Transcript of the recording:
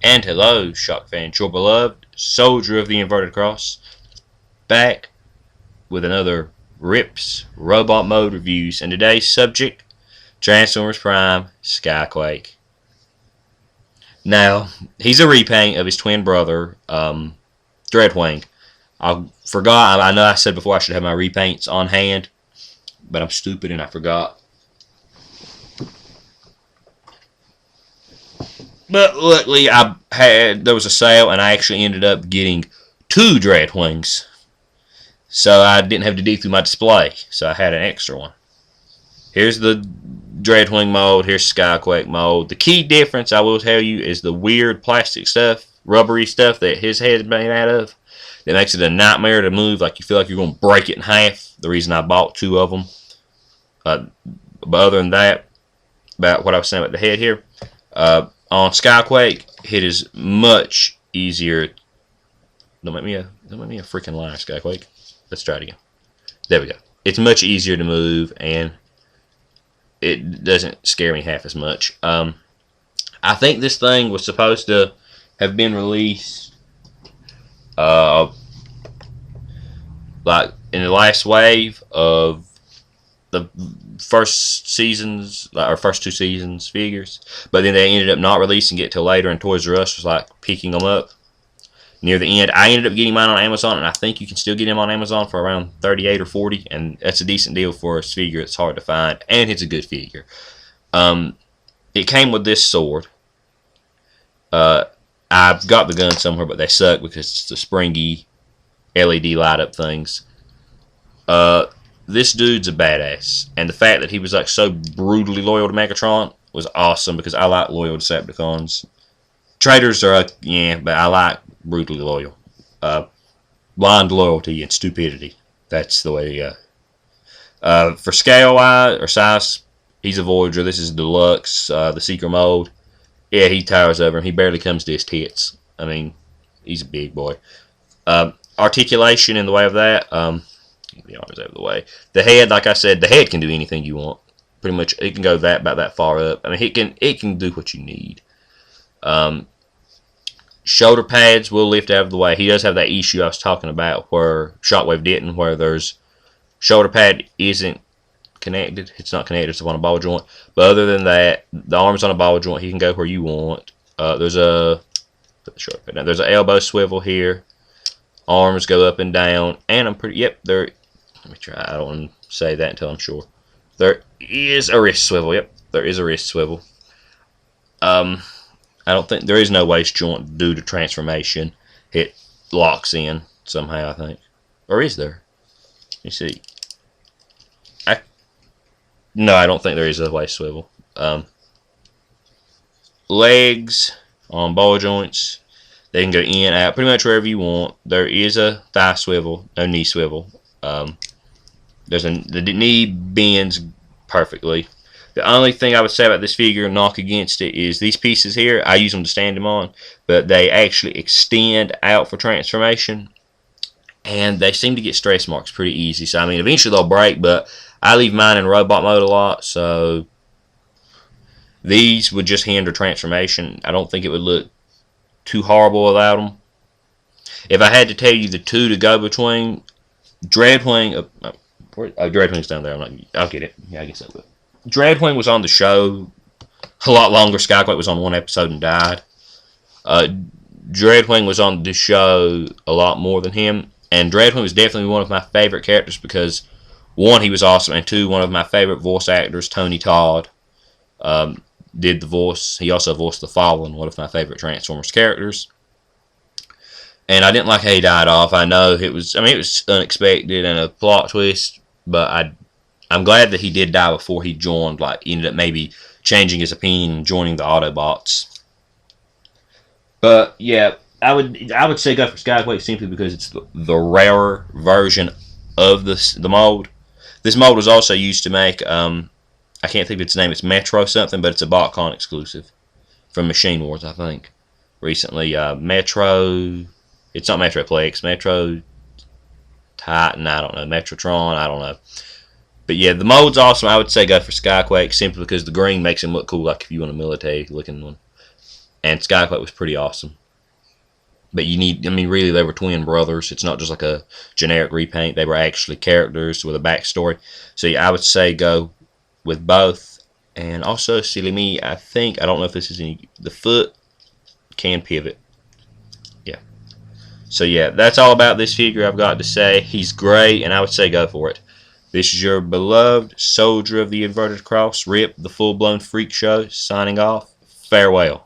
And hello, Shock fans, your beloved soldier of the inverted cross, back with another Rips Robot Mode reviews. And today's subject, Transformers Prime Skyquake. Now, he's a repaint of his twin brother, Dreadwing. I forgot, I know I said before I should have my repaints on hand, but I'm stupid and I forgot. But luckily, there was a sale, and I actually ended up getting 2 Dreadwings. So I didn't have to dig through my display, so I had an extra one. Here's the Dreadwing mold, here's Skyquake mold. The key difference, I will tell you, is the weird plastic stuff, rubbery stuff that his head is made out of. That makes it a nightmare to move, like you feel like you're going to break it in half. The reason I bought 2 of them. But other than that, about what I was saying about the head here, on Skyquake, it is much easier. Don't make me a freaking liar, Skyquake. Let's try it again. There we go. It's much easier to move, and it doesn't scare me half as much. I think this thing was supposed to have been released, like in the last wave of the first seasons, or first 2 seasons figures, but then they ended up not releasing it till later, and Toys R Us was like picking them up near the end. I ended up getting mine on Amazon, and I think you can still get them on Amazon for around $38 or $40, and that's a decent deal for a figure. It's hard to find, and it's a good figure. It came with this sword. I've got the gun somewhere, but they suck because it's the springy LED light up things. This dude's a badass, and the fact that he was like so brutally loyal to Megatron was awesome, because I like loyal Decepticons. Traitors are, yeah, but I like brutally loyal. Blind loyalty and stupidity. That's the way to go. For scale-wise, or size, he's a Voyager. This is Deluxe, the Seeker mode. Yeah, he towers over him. He barely comes to his tits. I mean, he's a big boy. Articulation in the way of that, the arms out of the way. The head, like I said, the head can do anything you want. Pretty much, it can go about that far up. I mean, it can do what you need. Shoulder pads will lift out of the way. He does have that issue I was talking about where Shockwave didn't, where there's shoulder pad isn't connected. It's not connected to on a ball joint. But other than that, the arm's on a ball joint. He can go where you want. There's a there's an elbow swivel here. Arms go up and down, and I'm pretty. Yep, there. Let me try. I don't want to say that until I'm sure. There is a wrist swivel. Yep, there is a wrist swivel. I don't think there is no waist joint due to transformation. It locks in somehow, I think, or is there? Let me see. No, I don't think there is a waist swivel. Legs on ball joints. They can go in, out, pretty much wherever you want. There is a thigh swivel, no knee swivel. The knee bends perfectly. The only thing I would say about this figure, knock against it, is these pieces here, I use them to stand him on, but they actually extend out for transformation, and they seem to get stress marks pretty easy. So, I mean, eventually they'll break, but I leave mine in robot mode a lot, so these would just hinder transformation. I don't think it would look too horrible without them. If I had to tell you the 2 to go between, Dreadwing, Dreadwing's down there. I'll get it. Yeah, I guess I will. Dreadwing was on the show a lot longer. Skyquake was on 1 episode and died. Dreadwing was on the show a lot more than him, and Dreadwing was definitely one of my favorite characters because 1, he was awesome, and 2, one of my favorite voice actors, Tony Todd, did the voice. He also voiced the Fallen, one of my favorite Transformers characters. And I didn't like how he died off. I know it was unexpected and a plot twist, but I'm glad that he did die before he joined. Like, ended up maybe changing his opinion and joining the Autobots. But yeah, I would say go for Skyquake simply because it's the rarer version of the mold. This mold was also used to make I can't think of its name. It's Metro something, but it's a BotCon exclusive from Machine Wars, I think. Recently, Metro. It's not Metroplex. Metro Titan. I don't know. Metrotron. I don't know. But yeah, the mold's awesome. I would say go for Skyquake simply because the green makes him look cool, like if you want a military looking one. And Skyquake was pretty awesome. But you need, I mean, really, they were twin brothers. It's not just like a generic repaint. They were actually characters with a backstory. So yeah, I would say go with both. And also, silly me, I don't know if this is the foot can pivot. Yeah. So yeah, that's all about this figure I've got to say. He's great, and I would say go for it. This is your beloved soldier of the inverted cross, Rip, the full-blown freak show, signing off. Farewell.